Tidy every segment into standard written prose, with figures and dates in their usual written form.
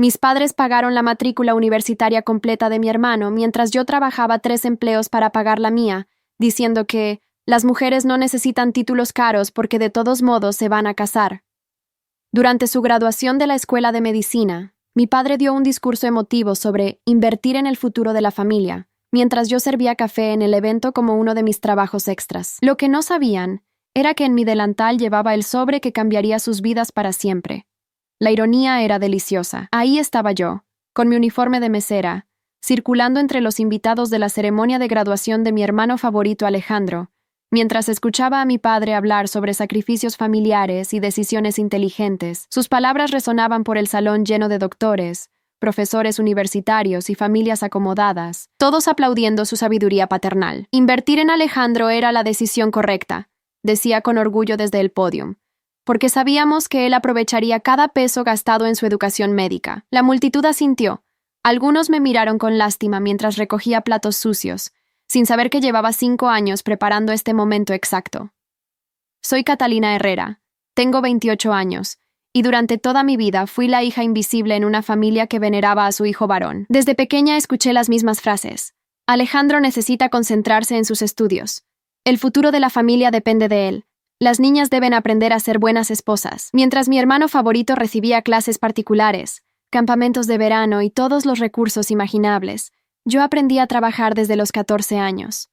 Mis padres pagaron la matrícula universitaria completa de mi hermano mientras yo trabajaba 3 empleos para pagar la mía, diciendo que las mujeres no necesitan títulos caros porque de todos modos se van a casar. Durante su graduación de la escuela de medicina, mi padre dio un discurso emotivo sobre invertir en el futuro de la familia, mientras yo servía café en el evento como uno de mis trabajos extras. Lo que no sabían era que en mi delantal llevaba el sobre que cambiaría sus vidas para siempre. La ironía era deliciosa. Ahí estaba yo, con mi uniforme de mesera, circulando entre los invitados de la ceremonia de graduación de mi hermano favorito Alejandro, mientras escuchaba a mi padre hablar sobre sacrificios familiares y decisiones inteligentes. Sus palabras resonaban por el salón lleno de doctores, profesores universitarios y familias acomodadas, todos aplaudiendo su sabiduría paternal. Invertir en Alejandro era la decisión correcta, decía con orgullo desde el podio, porque sabíamos que él aprovecharía cada peso gastado en su educación médica. La multitud asintió. Algunos me miraron con lástima mientras recogía platos sucios, sin saber que llevaba 5 años preparando este momento exacto. Soy Catalina Herrera, tengo 28 años, y durante toda mi vida fui la hija invisible en una familia que veneraba a su hijo varón. Desde pequeña escuché las mismas frases. Alejandro necesita concentrarse en sus estudios. El futuro de la familia depende de él. Las niñas deben aprender a ser buenas esposas. Mientras mi hermano favorito recibía clases particulares, campamentos de verano y todos los recursos imaginables, yo aprendí a trabajar desde los 14 años.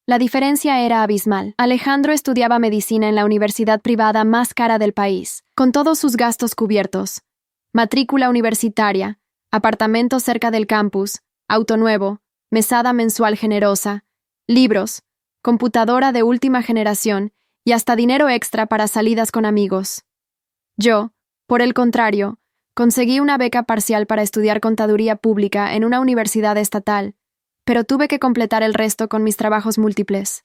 La diferencia era abismal. Alejandro estudiaba medicina en la universidad privada más cara del país, con todos sus gastos cubiertos. Matrícula universitaria, apartamento cerca del campus, auto nuevo, mesada mensual generosa, libros, computadora de última generación y hasta dinero extra para salidas con amigos. Yo, por el contrario, conseguí una beca parcial para estudiar contaduría pública en una universidad estatal, pero tuve que completar el resto con mis trabajos múltiples.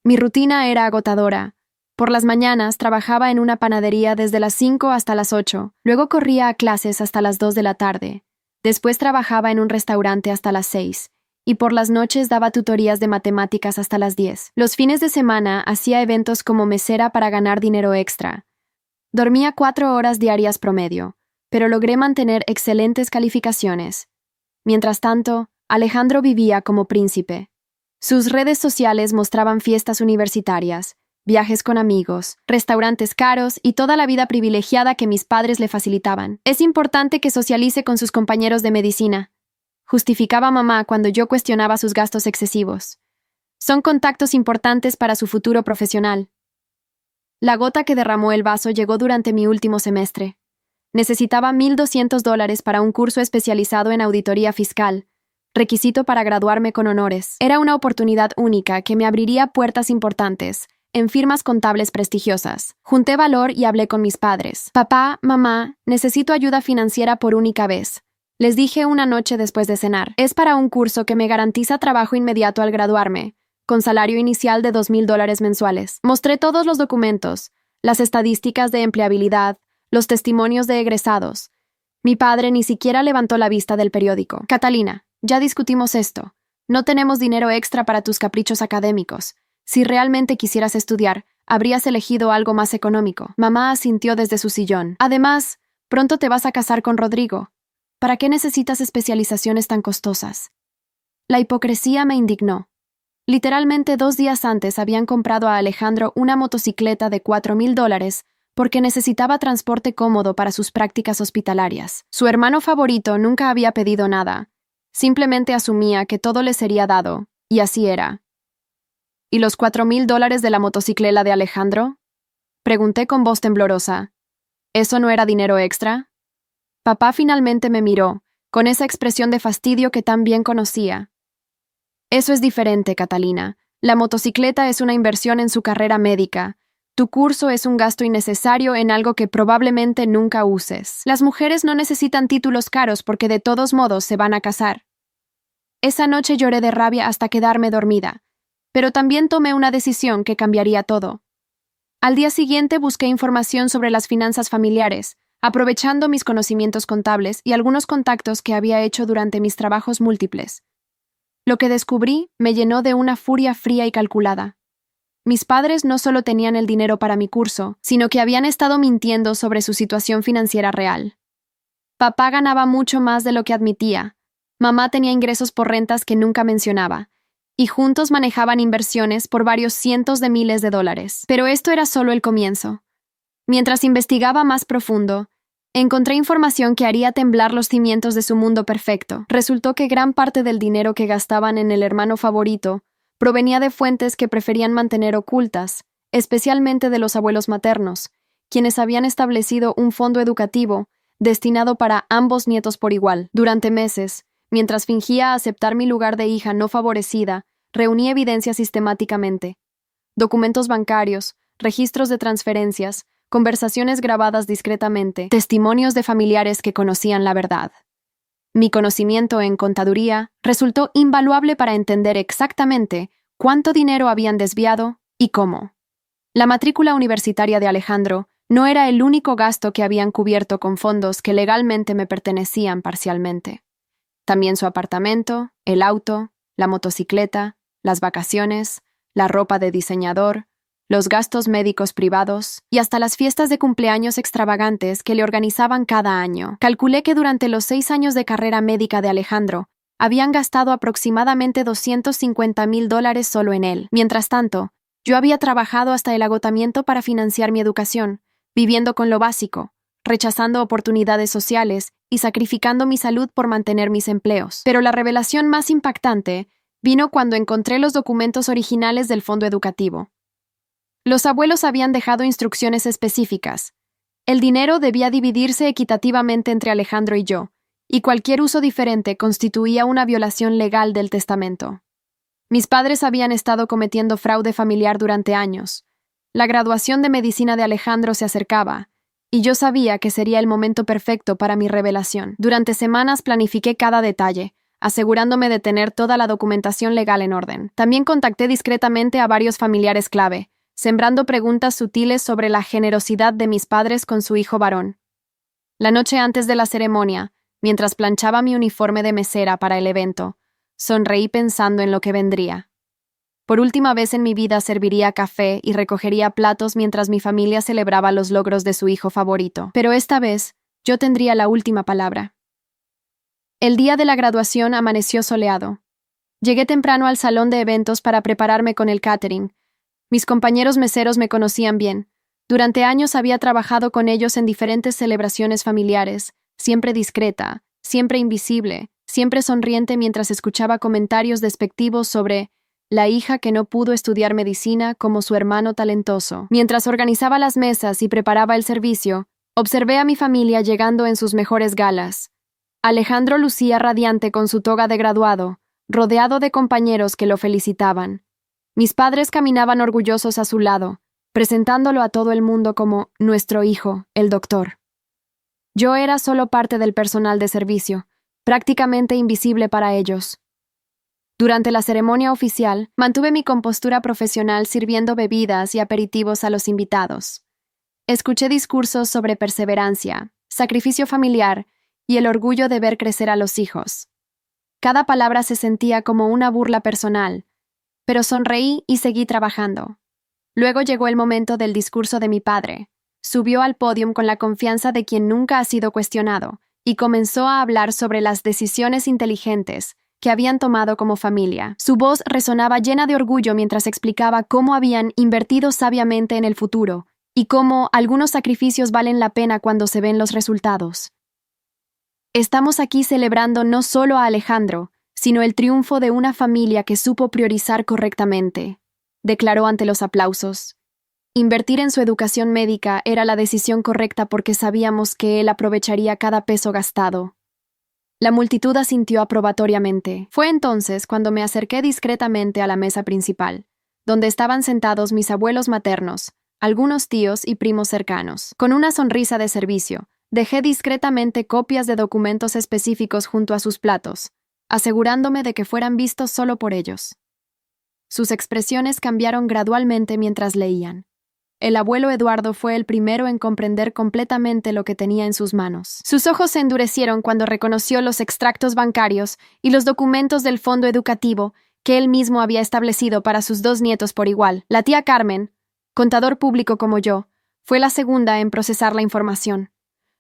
Mi rutina era agotadora. Por las mañanas trabajaba en una panadería desde las 5 hasta las 8, luego corría a clases hasta las 2 de la tarde. Después trabajaba en un restaurante hasta las 6, y por las noches daba tutorías de matemáticas hasta las 10. Los fines de semana hacía eventos como mesera para ganar dinero extra. Dormía 4 horas diarias promedio, pero logré mantener excelentes calificaciones. Mientras tanto, Alejandro vivía como príncipe. Sus redes sociales mostraban fiestas universitarias, viajes con amigos, restaurantes caros y toda la vida privilegiada que mis padres le facilitaban. Es importante que socialice con sus compañeros de medicina, justificaba mamá cuando yo cuestionaba sus gastos excesivos. Son contactos importantes para su futuro profesional. La gota que derramó el vaso llegó durante mi último semestre. Necesitaba $1,200 para un curso especializado en auditoría fiscal, requisito para graduarme con honores. Era una oportunidad única que me abriría puertas importantes en firmas contables prestigiosas. Junté valor y hablé con mis padres. Papá, mamá, necesito ayuda financiera por única vez. Les dije una noche después de cenar. Es para un curso que me garantiza trabajo inmediato al graduarme, con salario inicial de $2,000 mensuales. Mostré todos los documentos, las estadísticas de empleabilidad, los testimonios de egresados. Mi padre ni siquiera levantó la vista del periódico. Catalina, ya discutimos esto. No tenemos dinero extra para tus caprichos académicos. Si realmente quisieras estudiar, habrías elegido algo más económico. Mamá asintió desde su sillón. Además, pronto te vas a casar con Rodrigo. ¿Para qué necesitas especializaciones tan costosas? La hipocresía me indignó. Literalmente 2 días antes habían comprado a Alejandro una motocicleta de $4,000 porque necesitaba transporte cómodo para sus prácticas hospitalarias. Su hermano favorito nunca había pedido nada. Simplemente asumía que todo le sería dado, y así era. ¿Y los $4,000 de la motocicleta de Alejandro? Pregunté con voz temblorosa. ¿Eso no era dinero extra? Papá finalmente me miró, con esa expresión de fastidio que tan bien conocía. Eso es diferente, Catalina. La motocicleta es una inversión en su carrera médica. Tu curso es un gasto innecesario en algo que probablemente nunca uses. Las mujeres no necesitan títulos caros porque de todos modos se van a casar. Esa noche lloré de rabia hasta quedarme dormida, pero también tomé una decisión que cambiaría todo. Al día siguiente busqué información sobre las finanzas familiares, aprovechando mis conocimientos contables y algunos contactos que había hecho durante mis trabajos múltiples. Lo que descubrí me llenó de una furia fría y calculada. Mis padres no solo tenían el dinero para mi curso, sino que habían estado mintiendo sobre su situación financiera real. Papá ganaba mucho más de lo que admitía. Mamá tenía ingresos por rentas que nunca mencionaba. Y juntos manejaban inversiones por varios cientos de miles de dólares. Pero esto era solo el comienzo. Mientras investigaba más profundo, encontré información que haría temblar los cimientos de su mundo perfecto. Resultó que gran parte del dinero que gastaban en el hermano favorito provenía de fuentes que preferían mantener ocultas, especialmente de los abuelos maternos, quienes habían establecido un fondo educativo destinado para ambos nietos por igual. Durante meses, mientras fingía aceptar mi lugar de hija no favorecida, reuní evidencia sistemáticamente. Documentos bancarios, registros de transferencias, conversaciones grabadas discretamente, testimonios de familiares que conocían la verdad. Mi conocimiento en contaduría resultó invaluable para entender exactamente cuánto dinero habían desviado y cómo. La matrícula universitaria de Alejandro no era el único gasto que habían cubierto con fondos que legalmente me pertenecían parcialmente. También su apartamento, el auto, la motocicleta, las vacaciones, la ropa de diseñador, los gastos médicos privados y hasta las fiestas de cumpleaños extravagantes que le organizaban cada año. Calculé que durante los 6 años de carrera médica de Alejandro, habían gastado aproximadamente $250,000 solo en él. Mientras tanto, yo había trabajado hasta el agotamiento para financiar mi educación, viviendo con lo básico, rechazando oportunidades sociales y sacrificando mi salud por mantener mis empleos. Pero la revelación más impactante vino cuando encontré los documentos originales del fondo educativo. Los abuelos habían dejado instrucciones específicas. El dinero debía dividirse equitativamente entre Alejandro y yo, y cualquier uso diferente constituía una violación legal del testamento. Mis padres habían estado cometiendo fraude familiar durante años. La graduación de medicina de Alejandro se acercaba, y yo sabía que sería el momento perfecto para mi revelación. Durante semanas planifiqué cada detalle, asegurándome de tener toda la documentación legal en orden. También contacté discretamente a varios familiares clave, sembrando preguntas sutiles sobre la generosidad de mis padres con su hijo varón. La noche antes de la ceremonia, mientras planchaba mi uniforme de mesera para el evento, sonreí pensando en lo que vendría. Por última vez en mi vida serviría café y recogería platos mientras mi familia celebraba los logros de su hijo favorito. Pero esta vez, yo tendría la última palabra. El día de la graduación amaneció soleado. Llegué temprano al salón de eventos para prepararme con el catering. Mis compañeros meseros me conocían bien. Durante años había trabajado con ellos en diferentes celebraciones familiares, siempre discreta, siempre invisible, siempre sonriente mientras escuchaba comentarios despectivos sobre la hija que no pudo estudiar medicina como su hermano talentoso. Mientras organizaba las mesas y preparaba el servicio, observé a mi familia llegando en sus mejores galas. Alejandro lucía radiante con su toga de graduado, rodeado de compañeros que lo felicitaban. Mis padres caminaban orgullosos a su lado, presentándolo a todo el mundo como nuestro hijo, el doctor. Yo era solo parte del personal de servicio, prácticamente invisible para ellos. Durante la ceremonia oficial, mantuve mi compostura profesional sirviendo bebidas y aperitivos a los invitados. Escuché discursos sobre perseverancia, sacrificio familiar y el orgullo de ver crecer a los hijos. Cada palabra se sentía como una burla personal, pero sonreí y seguí trabajando. Luego llegó el momento del discurso de mi padre. Subió al podio con la confianza de quien nunca ha sido cuestionado y comenzó a hablar sobre las decisiones inteligentes que habían tomado como familia. Su voz resonaba llena de orgullo mientras explicaba cómo habían invertido sabiamente en el futuro y cómo algunos sacrificios valen la pena cuando se ven los resultados. Estamos aquí celebrando no solo a Alejandro, sino el triunfo de una familia que supo priorizar correctamente, declaró ante los aplausos. Invertir en su educación médica era la decisión correcta porque sabíamos que él aprovecharía cada peso gastado. La multitud asintió aprobatoriamente. Fue entonces cuando me acerqué discretamente a la mesa principal, donde estaban sentados mis abuelos maternos, algunos tíos y primos cercanos. Con una sonrisa de servicio, dejé discretamente copias de documentos específicos junto a sus platos, asegurándome de que fueran vistos solo por ellos. Sus expresiones cambiaron gradualmente mientras leían. El abuelo Eduardo fue el primero en comprender completamente lo que tenía en sus manos. Sus ojos se endurecieron cuando reconoció los extractos bancarios y los documentos del fondo educativo que él mismo había establecido para sus 2 nietos por igual. La tía Carmen, contador público como yo, fue la segunda en procesar la información.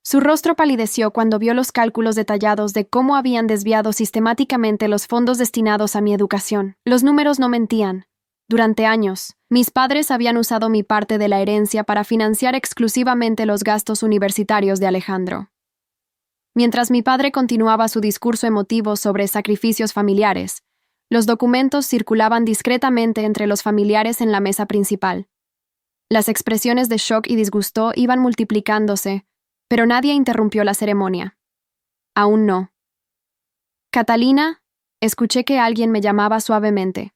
Su rostro palideció cuando vio los cálculos detallados de cómo habían desviado sistemáticamente los fondos destinados a mi educación. Los números no mentían. Durante años, mis padres habían usado mi parte de la herencia para financiar exclusivamente los gastos universitarios de Alejandro. Mientras mi padre continuaba su discurso emotivo sobre sacrificios familiares, los documentos circulaban discretamente entre los familiares en la mesa principal. Las expresiones de shock y disgusto iban multiplicándose, pero nadie interrumpió la ceremonia. Aún no. Catalina, escuché que alguien me llamaba suavemente.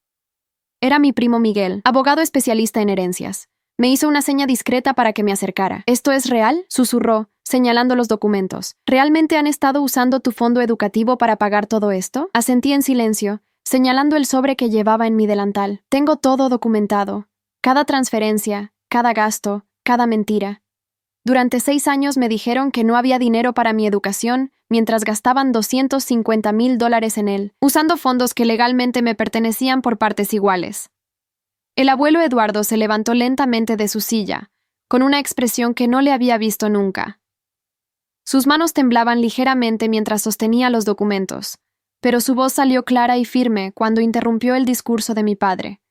Era mi primo Miguel, abogado especialista en herencias. Me hizo una seña discreta para que me acercara. ¿Esto es real?, susurró, señalando los documentos. ¿Realmente han estado usando tu fondo educativo para pagar todo esto? Asentí en silencio, señalando el sobre que llevaba en mi delantal. Tengo todo documentado. Cada transferencia, cada gasto, cada mentira. Durante 6 años me dijeron que no había dinero para mi educación, mientras gastaban $250,000 en él, usando fondos que legalmente me pertenecían por partes iguales. El abuelo Eduardo se levantó lentamente de su silla, con una expresión que no le había visto nunca. Sus manos temblaban ligeramente mientras sostenía los documentos, pero su voz salió clara y firme cuando interrumpió el discurso de mi padre.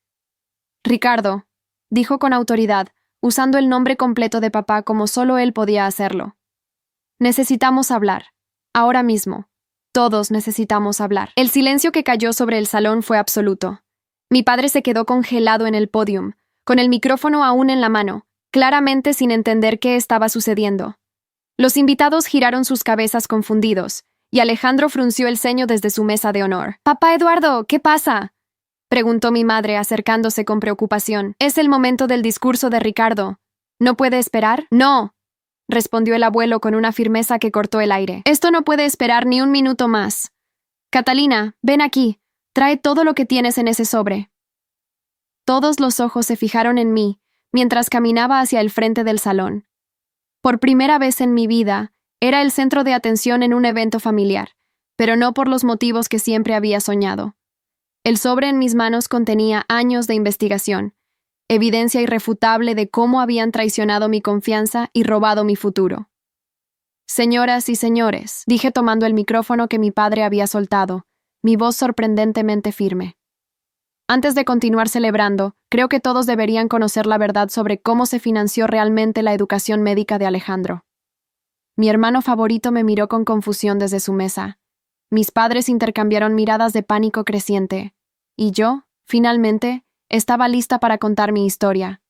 Ricardo, dijo con autoridad, usando el nombre completo de papá como solo él podía hacerlo. Necesitamos hablar. Ahora mismo. Todos necesitamos hablar. El silencio que cayó sobre el salón fue absoluto. Mi padre se quedó congelado en el pódium, con el micrófono aún en la mano, claramente sin entender qué estaba sucediendo. Los invitados giraron sus cabezas confundidos, y Alejandro frunció el ceño desde su mesa de honor. «Papá Eduardo, ¿qué pasa?», preguntó mi madre acercándose con preocupación. «Es el momento del discurso de Ricardo. ¿No puede esperar?» «No», respondió el abuelo con una firmeza que cortó el aire. «Esto no puede esperar ni un minuto más. Catalina, ven aquí. Trae todo lo que tienes en ese sobre». Todos los ojos se fijaron en mí, mientras caminaba hacia el frente del salón. Por primera vez en mi vida, era el centro de atención en un evento familiar, pero no por los motivos que siempre había soñado. El sobre en mis manos contenía años de investigación, evidencia irrefutable de cómo habían traicionado mi confianza y robado mi futuro. «Señoras y señores», dije tomando el micrófono que mi padre había soltado, mi voz sorprendentemente firme. Antes de continuar celebrando, creo que todos deberían conocer la verdad sobre cómo se financió realmente la educación médica de Alejandro. Mi hermano favorito me miró con confusión desde su mesa. Mis padres intercambiaron miradas de pánico creciente. Y yo, finalmente, estaba lista para contar mi historia.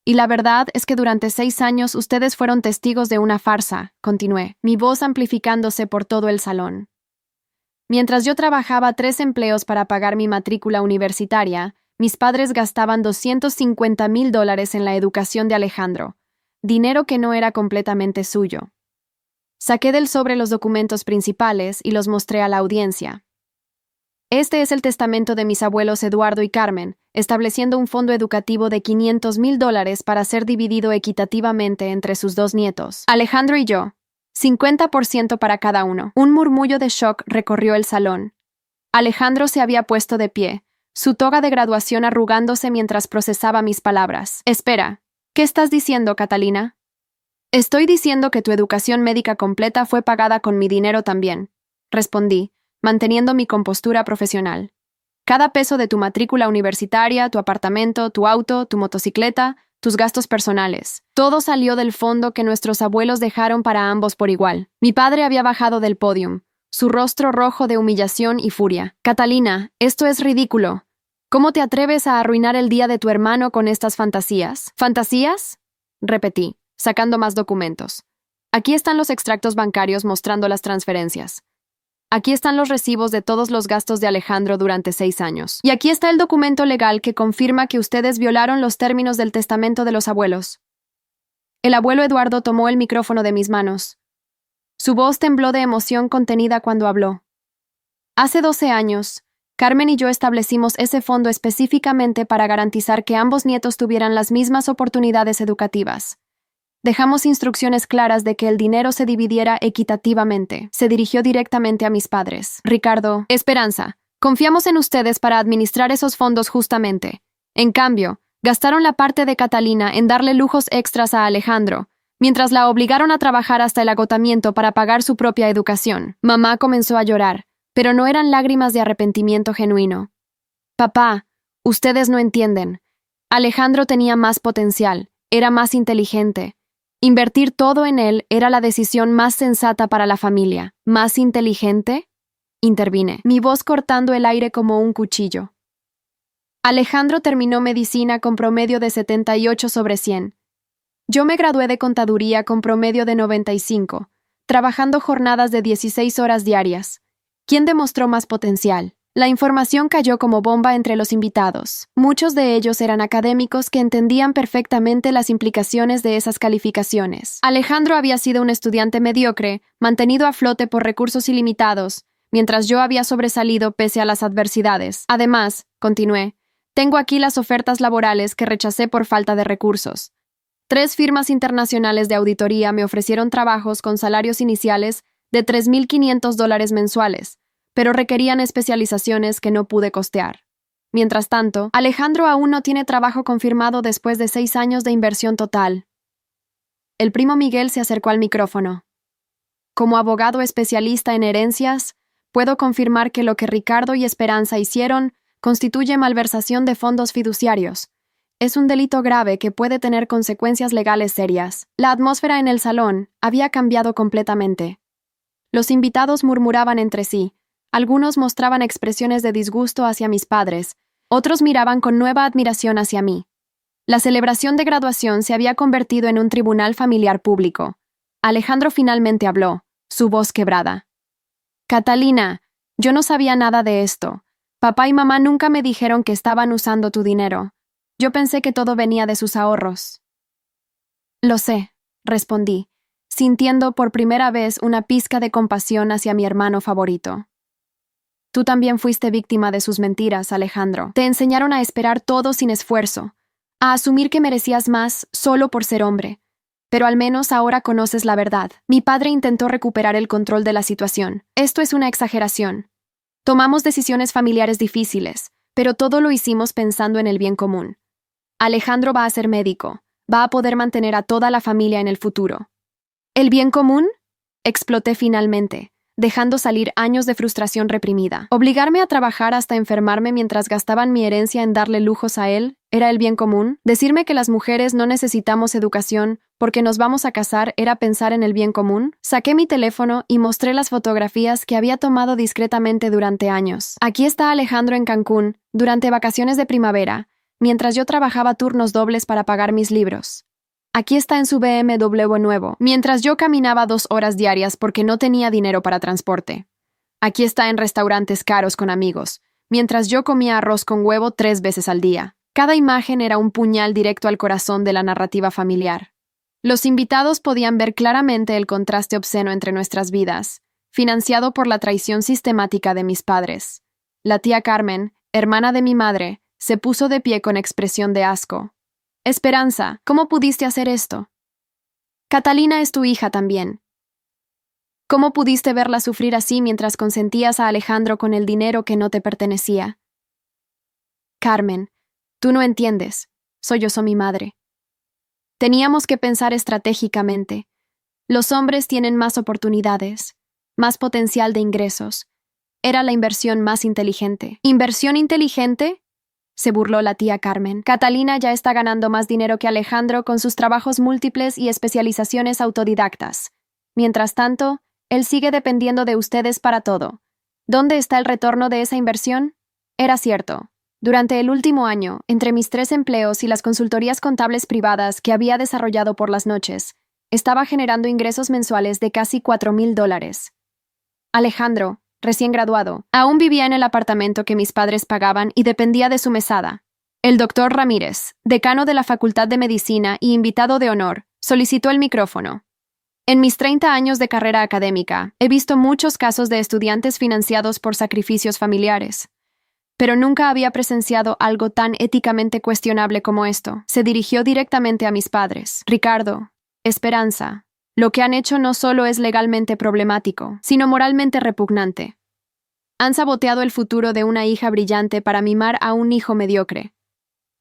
«Y la verdad es que durante 6 años ustedes fueron testigos de una farsa», continué, mi voz amplificándose por todo el salón. Mientras yo trabajaba 3 empleos para pagar mi matrícula universitaria, mis padres gastaban $250,000 en la educación de Alejandro, dinero que no era completamente suyo. Saqué del sobre los documentos principales y los mostré a la audiencia. «Este es el testamento de mis abuelos Eduardo y Carmen, estableciendo un fondo educativo de $500,000 para ser dividido equitativamente entre sus 2 nietos, Alejandro y yo. 50% para cada uno». Un murmullo de shock recorrió el salón. Alejandro se había puesto de pie, su toga de graduación arrugándose mientras procesaba mis palabras. «Espera, ¿qué estás diciendo, Catalina?» «Estoy diciendo que tu educación médica completa fue pagada con mi dinero también», respondí, manteniendo mi compostura profesional. «Cada peso de tu matrícula universitaria, tu apartamento, tu auto, tu motocicleta, tus gastos personales. Todo salió del fondo que nuestros abuelos dejaron para ambos por igual». Mi padre había bajado del pódium, su rostro rojo de humillación y furia. «Catalina, esto es ridículo. ¿Cómo te atreves a arruinar el día de tu hermano con estas fantasías?» «¿Fantasías?», repetí, sacando más documentos. «Aquí están los extractos bancarios mostrando las transferencias. Aquí están los recibos de todos los gastos de Alejandro durante 6 años. Y aquí está el documento legal que confirma que ustedes violaron los términos del testamento de los abuelos». El abuelo Eduardo tomó el micrófono de mis manos. Su voz tembló de emoción contenida cuando habló. «Hace 12 años, Carmen y yo establecimos ese fondo específicamente para garantizar que ambos nietos tuvieran las mismas oportunidades educativas. Dejamos instrucciones claras de que el dinero se dividiera equitativamente». Se dirigió directamente a mis padres. «Ricardo, Esperanza, confiamos en ustedes para administrar esos fondos justamente. En cambio, gastaron la parte de Catalina en darle lujos extras a Alejandro, mientras la obligaron a trabajar hasta el agotamiento para pagar su propia educación. Mamá comenzó a llorar, pero no eran lágrimas de arrepentimiento genuino. Papá, ustedes no entienden. Alejandro tenía más potencial, era más inteligente. Invertir todo en él era la decisión más sensata para la familia. ¿Más inteligente? Intervine, mi voz cortando el aire como un cuchillo. Alejandro terminó medicina con promedio de 78 sobre 100. Yo me gradué de contaduría con promedio de 95, trabajando jornadas de 16 horas diarias. ¿Quién demostró más potencial? La información cayó como bomba entre los invitados. Muchos de ellos eran académicos que entendían perfectamente las implicaciones de esas calificaciones. Alejandro había sido un estudiante mediocre, mantenido a flote por recursos ilimitados, mientras yo había sobresalido pese a las adversidades. Además, continué, tengo aquí las ofertas laborales que rechacé por falta de recursos. 3 firmas internacionales de auditoría me ofrecieron trabajos con salarios iniciales de $3,500 mensuales, pero requerían especializaciones que no pude costear. Mientras tanto, Alejandro aún no tiene trabajo confirmado después de 6 años de inversión total. El primo Miguel se acercó al micrófono. Como abogado especialista en herencias, puedo confirmar que lo que Ricardo y Esperanza hicieron constituye malversación de fondos fiduciarios. Es un delito grave que puede tener consecuencias legales serias. La atmósfera en el salón había cambiado completamente. Los invitados murmuraban entre sí. Algunos mostraban expresiones de disgusto hacia mis padres, otros miraban con nueva admiración hacia mí. La celebración de graduación se había convertido en un tribunal familiar público. Alejandro finalmente habló, su voz quebrada. Catalina, yo no sabía nada de esto. Papá y mamá nunca me dijeron que estaban usando tu dinero. Yo pensé que todo venía de sus ahorros. Lo sé, respondí, sintiendo por primera vez una pizca de compasión hacia mi hermano favorito. Tú también fuiste víctima de sus mentiras, Alejandro. Te enseñaron a esperar todo sin esfuerzo, a asumir que merecías más solo por ser hombre. Pero al menos ahora conoces la verdad. Mi padre intentó recuperar el control de la situación. Esto es una exageración. Tomamos decisiones familiares difíciles, pero todo lo hicimos pensando en el bien común. Alejandro va a ser médico. Va a poder mantener a toda la familia en el futuro. ¿El bien común? Exploté finalmente, dejando salir años de frustración reprimida. Obligarme a trabajar hasta enfermarme mientras gastaban mi herencia en darle lujos a él, ¿era el bien común? Decirme que las mujeres no necesitamos educación porque nos vamos a casar era pensar en el bien común. Saqué mi teléfono y mostré las fotografías que había tomado discretamente durante años. Aquí está Alejandro en Cancún, durante vacaciones de primavera, mientras yo trabajaba turnos dobles para pagar mis libros. Aquí está en su BMW nuevo, mientras yo caminaba 2 horas diarias porque no tenía dinero para transporte. Aquí está en restaurantes caros con amigos, mientras yo comía arroz con huevo 3 veces al día. Cada imagen era un puñal directo al corazón de la narrativa familiar. Los invitados podían ver claramente el contraste obsceno entre nuestras vidas, financiado por la traición sistemática de mis padres. La tía Carmen, hermana de mi madre, se puso de pie con expresión de asco. Esperanza, ¿cómo pudiste hacer esto? Catalina es tu hija también. ¿Cómo pudiste verla sufrir así mientras consentías a Alejandro con el dinero que no te pertenecía? Carmen, tú no entiendes, sollozó mi madre. Teníamos que pensar estratégicamente. Los hombres tienen más oportunidades, más potencial de ingresos. Era la inversión más inteligente. ¿Inversión inteligente? Se burló la tía Carmen. Catalina ya está ganando más dinero que Alejandro con sus trabajos múltiples y especializaciones autodidactas. Mientras tanto, él sigue dependiendo de ustedes para todo. ¿Dónde está el retorno de esa inversión? Era cierto. Durante el último año, entre mis 3 empleos y las consultorías contables privadas que había desarrollado por las noches, estaba generando ingresos mensuales de casi $4,000. Alejandro, recién graduado, aún vivía en el apartamento que mis padres pagaban y dependía de su mesada. El doctor Ramírez, decano de la Facultad de Medicina y invitado de honor, solicitó el micrófono. En mis 30 años de carrera académica, he visto muchos casos de estudiantes financiados por sacrificios familiares. Pero nunca había presenciado algo tan éticamente cuestionable como esto. Se dirigió directamente a mis padres. Ricardo, Esperanza, lo que han hecho no solo es legalmente problemático, sino moralmente repugnante. Han saboteado el futuro de una hija brillante para mimar a un hijo mediocre.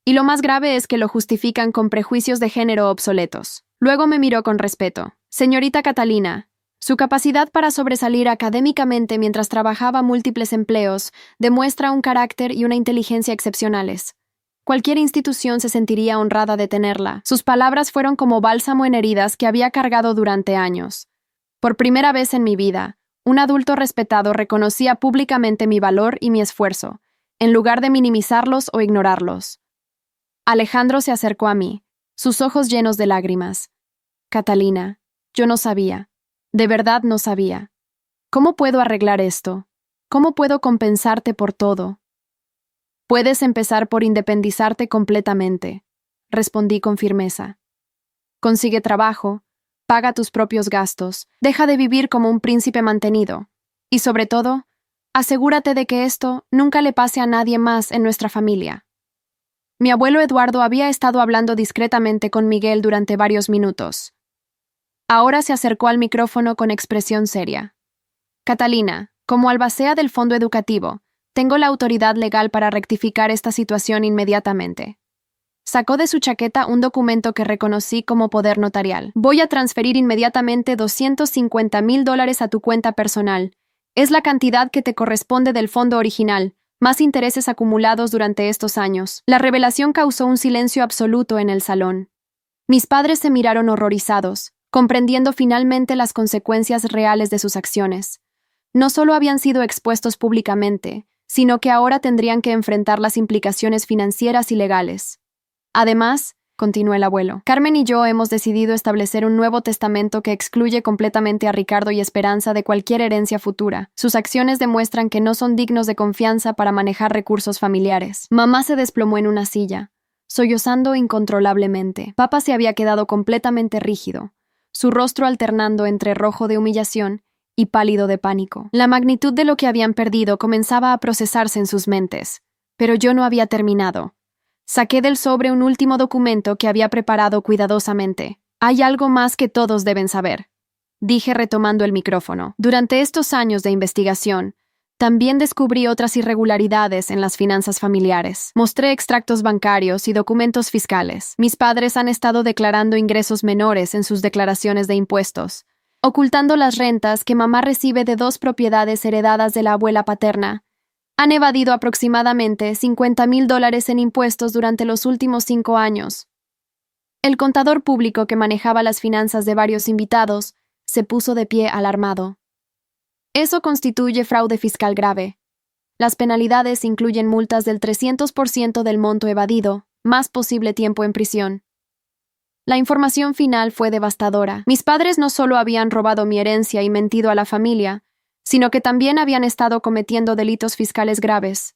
Y lo más grave es que lo justifican con prejuicios de género obsoletos. Luego me miró con respeto. Señorita Catalina, su capacidad para sobresalir académicamente mientras trabajaba múltiples empleos demuestra un carácter y una inteligencia excepcionales. Cualquier institución se sentiría honrada de tenerla. Sus palabras fueron como bálsamo en heridas que había cargado durante años. Por primera vez en mi vida, un adulto respetado reconocía públicamente mi valor y mi esfuerzo, en lugar de minimizarlos o ignorarlos. Alejandro se acercó a mí, sus ojos llenos de lágrimas. Catalina, yo no sabía. De verdad no sabía. ¿Cómo puedo arreglar esto? ¿Cómo puedo compensarte por todo? Puedes empezar por independizarte completamente, respondí con firmeza. Consigue trabajo, paga tus propios gastos, deja de vivir como un príncipe mantenido. Y sobre todo, asegúrate de que esto nunca le pase a nadie más en nuestra familia. Mi abuelo Eduardo había estado hablando discretamente con Miguel durante varios minutos. Ahora se acercó al micrófono con expresión seria. Catalina, como albacea del Fondo Educativo, tengo la autoridad legal para rectificar esta situación inmediatamente. Sacó de su chaqueta un documento que reconocí como poder notarial. Voy a transferir inmediatamente $250,000 a tu cuenta personal. Es la cantidad que te corresponde del fondo original, más intereses acumulados durante estos años. La revelación causó un silencio absoluto en el salón. Mis padres se miraron horrorizados, comprendiendo finalmente las consecuencias reales de sus acciones. No solo habían sido expuestos públicamente, sino que ahora tendrían que enfrentar las implicaciones financieras y legales. Además, continuó el abuelo, Carmen y yo hemos decidido establecer un nuevo testamento que excluye completamente a Ricardo y Esperanza de cualquier herencia futura. Sus acciones demuestran que no son dignos de confianza para manejar recursos familiares. Mamá se desplomó en una silla, sollozando incontrolablemente. Papá se había quedado completamente rígido, su rostro alternando entre rojo de humillación y pálido de pánico. La magnitud de lo que habían perdido comenzaba a procesarse en sus mentes, pero yo no había terminado. Saqué del sobre un último documento que había preparado cuidadosamente. Hay algo más que todos deben saber, dije retomando el micrófono. Durante estos años de investigación, también descubrí otras irregularidades en las finanzas familiares. Mostré extractos bancarios y documentos fiscales. Mis padres han estado declarando ingresos menores en sus declaraciones de impuestos, ocultando las rentas que mamá recibe de 2 propiedades heredadas de la abuela paterna. Han evadido aproximadamente $50,000 en impuestos durante los últimos 5 años. El contador público que manejaba las finanzas de varios invitados se puso de pie alarmado. Eso constituye fraude fiscal grave. Las penalidades incluyen multas del 300% del monto evadido, más posible tiempo en prisión. La información final fue devastadora. Mis padres no solo habían robado mi herencia y mentido a la familia, sino que también habían estado cometiendo delitos fiscales graves.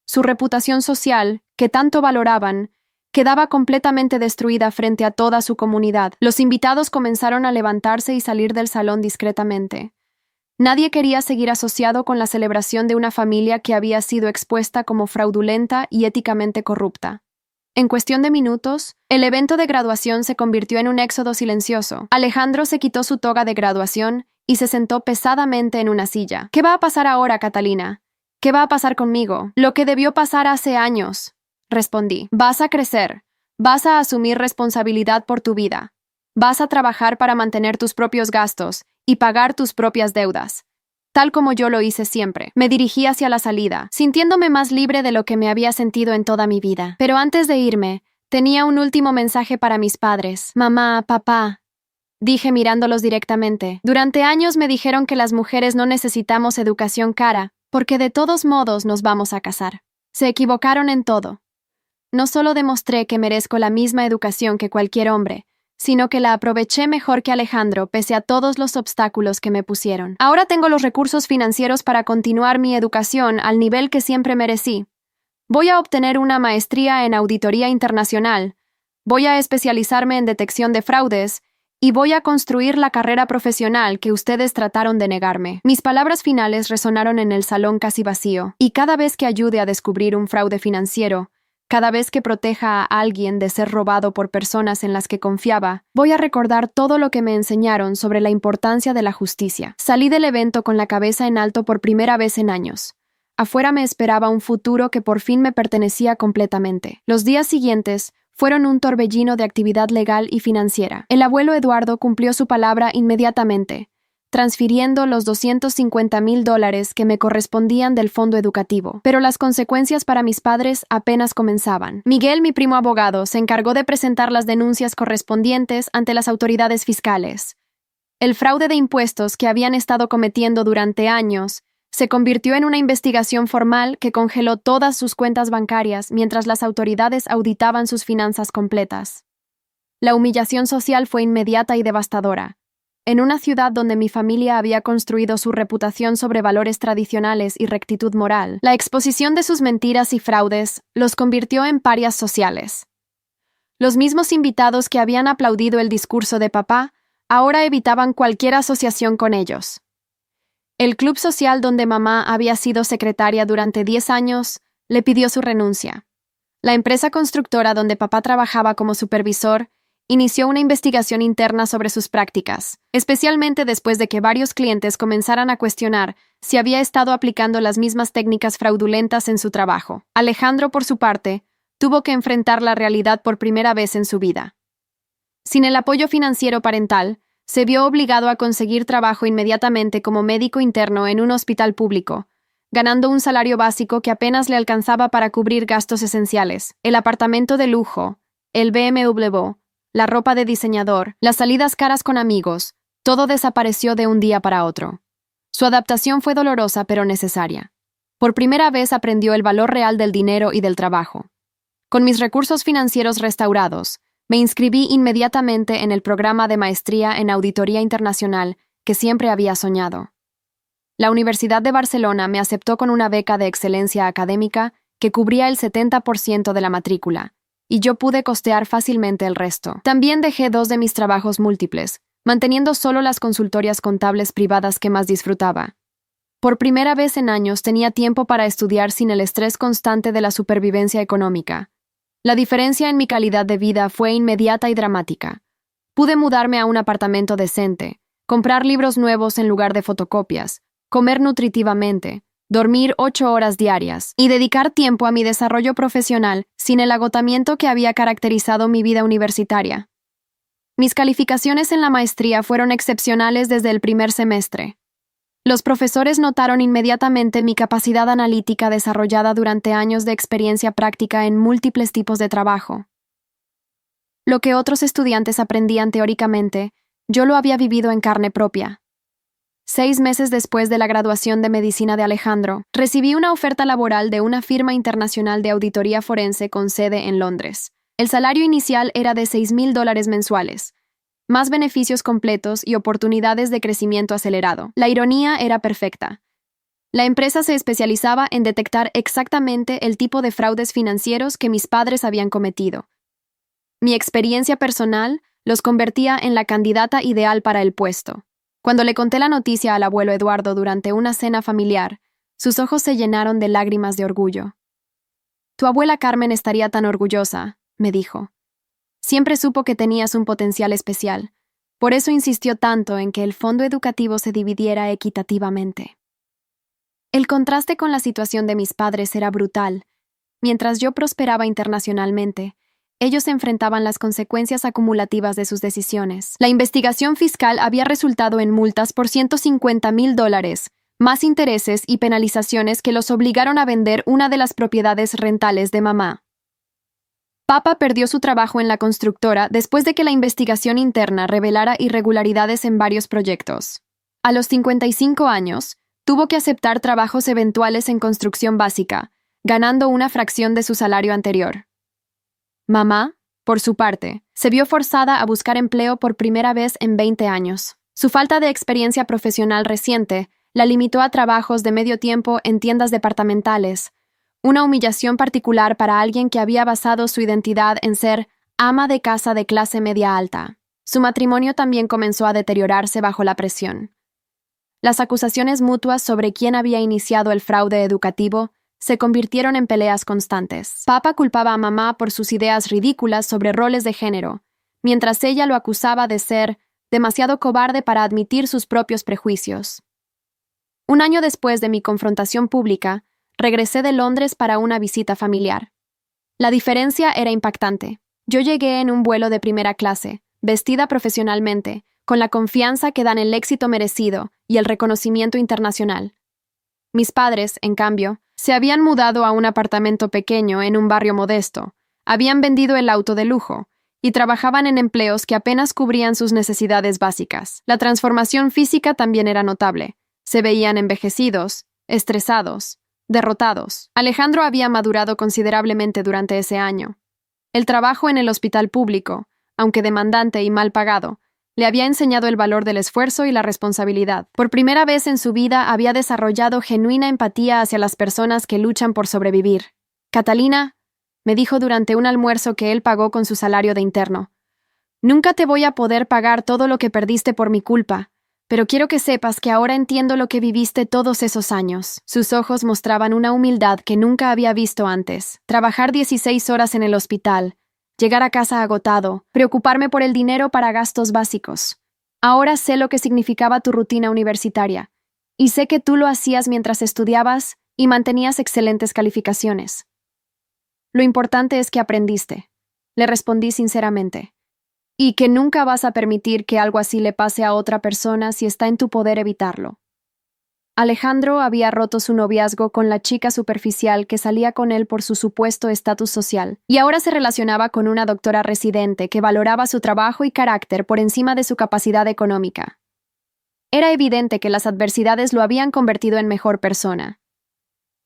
Su reputación social, que tanto valoraban, quedaba completamente destruida frente a toda su comunidad. Los invitados comenzaron a levantarse y salir del salón discretamente. Nadie quería seguir asociado con la celebración de una familia que había sido expuesta como fraudulenta y éticamente corrupta. En cuestión de minutos, el evento de graduación se convirtió en un éxodo silencioso. Alejandro se quitó su toga de graduación y se sentó pesadamente en una silla. ¿Qué va a pasar ahora, Catalina? ¿Qué va a pasar conmigo? Lo que debió pasar hace años, respondí. Vas a crecer. Vas a asumir responsabilidad por tu vida. Vas a trabajar para mantener tus propios gastos y pagar tus propias deudas. Tal como yo lo hice siempre. Me dirigí hacia la salida, sintiéndome más libre de lo que me había sentido en toda mi vida. Pero antes de irme, tenía un último mensaje para mis padres. Mamá, papá, dije mirándolos directamente. Durante años me dijeron que las mujeres no necesitamos educación cara, porque de todos modos nos vamos a casar. Se equivocaron en todo. No solo demostré que merezco la misma educación que cualquier hombre, sino que la aproveché mejor que Alejandro pese a todos los obstáculos que me pusieron. Ahora tengo los recursos financieros para continuar mi educación al nivel que siempre merecí. Voy a obtener una maestría en auditoría internacional, voy a especializarme en detección de fraudes y voy a construir la carrera profesional que ustedes trataron de negarme. Mis palabras finales resonaron en el salón casi vacío, y cada vez que ayude a descubrir un fraude financiero, cada vez que proteja a alguien de ser robado por personas en las que confiaba, voy a recordar todo lo que me enseñaron sobre la importancia de la justicia. Salí del evento con la cabeza en alto por primera vez en años. Afuera me esperaba un futuro que por fin me pertenecía completamente. Los días siguientes fueron un torbellino de actividad legal y financiera. El abuelo Eduardo cumplió su palabra inmediatamente, transfiriendo los $250,000 que me correspondían del fondo educativo. Pero las consecuencias para mis padres apenas comenzaban. Miguel, mi primo abogado, se encargó de presentar las denuncias correspondientes ante las autoridades fiscales. El fraude de impuestos que habían estado cometiendo durante años se convirtió en una investigación formal que congeló todas sus cuentas bancarias mientras las autoridades auditaban sus finanzas completas. La humillación social fue inmediata y devastadora. En una ciudad donde mi familia había construido su reputación sobre valores tradicionales y rectitud moral, la exposición de sus mentiras y fraudes los convirtió en parias sociales. Los mismos invitados que habían aplaudido el discurso de papá ahora evitaban cualquier asociación con ellos. El club social donde mamá había sido secretaria durante 10 años le pidió su renuncia. La empresa constructora donde papá trabajaba como supervisor inició una investigación interna sobre sus prácticas, especialmente después de que varios clientes comenzaran a cuestionar si había estado aplicando las mismas técnicas fraudulentas en su trabajo. Alejandro, por su parte, tuvo que enfrentar la realidad por primera vez en su vida. Sin el apoyo financiero parental, se vio obligado a conseguir trabajo inmediatamente como médico interno en un hospital público, ganando un salario básico que apenas le alcanzaba para cubrir gastos esenciales, el apartamento de lujo, el BMW, la ropa de diseñador, las salidas caras con amigos, todo desapareció de un día para otro. Su adaptación fue dolorosa pero necesaria. Por primera vez aprendió el valor real del dinero y del trabajo. Con mis recursos financieros restaurados, me inscribí inmediatamente en el programa de maestría en Auditoría Internacional que siempre había soñado. La Universidad de Barcelona me aceptó con una beca de excelencia académica que cubría el 70% de la matrícula, y yo pude costear fácilmente el resto. También dejé 2 de mis trabajos múltiples, manteniendo solo las consultorias contables privadas que más disfrutaba. Por primera vez en años tenía tiempo para estudiar sin el estrés constante de la supervivencia económica. La diferencia en mi calidad de vida fue inmediata y dramática. Pude mudarme a un apartamento decente, comprar libros nuevos en lugar de fotocopias, comer nutritivamente, dormir 8 horas diarias y dedicar tiempo a mi desarrollo profesional sin el agotamiento que había caracterizado mi vida universitaria. Mis calificaciones en la maestría fueron excepcionales desde el primer semestre. Los profesores notaron inmediatamente mi capacidad analítica desarrollada durante años de experiencia práctica en múltiples tipos de trabajo. Lo que otros estudiantes aprendían teóricamente, yo lo había vivido en carne propia. 6 meses después de la graduación de medicina de Alejandro, recibí una oferta laboral de una firma internacional de auditoría forense con sede en Londres. El salario inicial era de $6,000 mensuales, más beneficios completos y oportunidades de crecimiento acelerado. La ironía era perfecta. La empresa se especializaba en detectar exactamente el tipo de fraudes financieros que mis padres habían cometido. Mi experiencia personal los convertía en la candidata ideal para el puesto. Cuando le conté la noticia al abuelo Eduardo durante una cena familiar, sus ojos se llenaron de lágrimas de orgullo. «Tu abuela Carmen estaría tan orgullosa», me dijo. Siempre supo que tenías un potencial especial. Por eso insistió tanto en que el fondo educativo se dividiera equitativamente. El contraste con la situación de mis padres era brutal. Mientras yo prosperaba internacionalmente, ellos enfrentaban las consecuencias acumulativas de sus decisiones. La investigación fiscal había resultado en multas por $150,000, más intereses y penalizaciones que los obligaron a vender una de las propiedades rentales de mamá. Papá perdió su trabajo en la constructora después de que la investigación interna revelara irregularidades en varios proyectos. A los 55 años, tuvo que aceptar trabajos eventuales en construcción básica, ganando una fracción de su salario anterior. Mamá, por su parte, se vio forzada a buscar empleo por primera vez en 20 años. Su falta de experiencia profesional reciente la limitó a trabajos de medio tiempo en tiendas departamentales, una humillación particular para alguien que había basado su identidad en ser ama de casa de clase media alta. Su matrimonio también comenzó a deteriorarse bajo la presión. Las acusaciones mutuas sobre quién había iniciado el fraude educativo se convirtieron en peleas constantes. Papá culpaba a mamá por sus ideas ridículas sobre roles de género, mientras ella lo acusaba de ser demasiado cobarde para admitir sus propios prejuicios. Un año después de mi confrontación pública, regresé de Londres para una visita familiar. La diferencia era impactante. Yo llegué en un vuelo de primera clase, vestida profesionalmente, con la confianza que dan el éxito merecido y el reconocimiento internacional. Mis padres, en cambio, se habían mudado a un apartamento pequeño en un barrio modesto, habían vendido el auto de lujo y trabajaban en empleos que apenas cubrían sus necesidades básicas. La transformación física también era notable. Se veían envejecidos, estresados, derrotados. Alejandro había madurado considerablemente durante ese año. El trabajo en el hospital público, aunque demandante y mal pagado, le había enseñado el valor del esfuerzo y la responsabilidad. Por primera vez en su vida había desarrollado genuina empatía hacia las personas que luchan por sobrevivir. Catalina, me dijo durante un almuerzo que él pagó con su salario de interno, nunca te voy a poder pagar todo lo que perdiste por mi culpa, pero quiero que sepas que ahora entiendo lo que viviste todos esos años. Sus ojos mostraban una humildad que nunca había visto antes. Trabajar 16 horas en el hospital, llegar a casa agotado, preocuparme por el dinero para gastos básicos. Ahora sé lo que significaba tu rutina universitaria, y sé que tú lo hacías mientras estudiabas y mantenías excelentes calificaciones. Lo importante es que aprendiste, le respondí sinceramente, y que nunca vas a permitir que algo así le pase a otra persona si está en tu poder evitarlo. Alejandro había roto su noviazgo con la chica superficial que salía con él por su supuesto estatus social, y ahora se relacionaba con una doctora residente que valoraba su trabajo y carácter por encima de su capacidad económica. Era evidente que las adversidades lo habían convertido en mejor persona.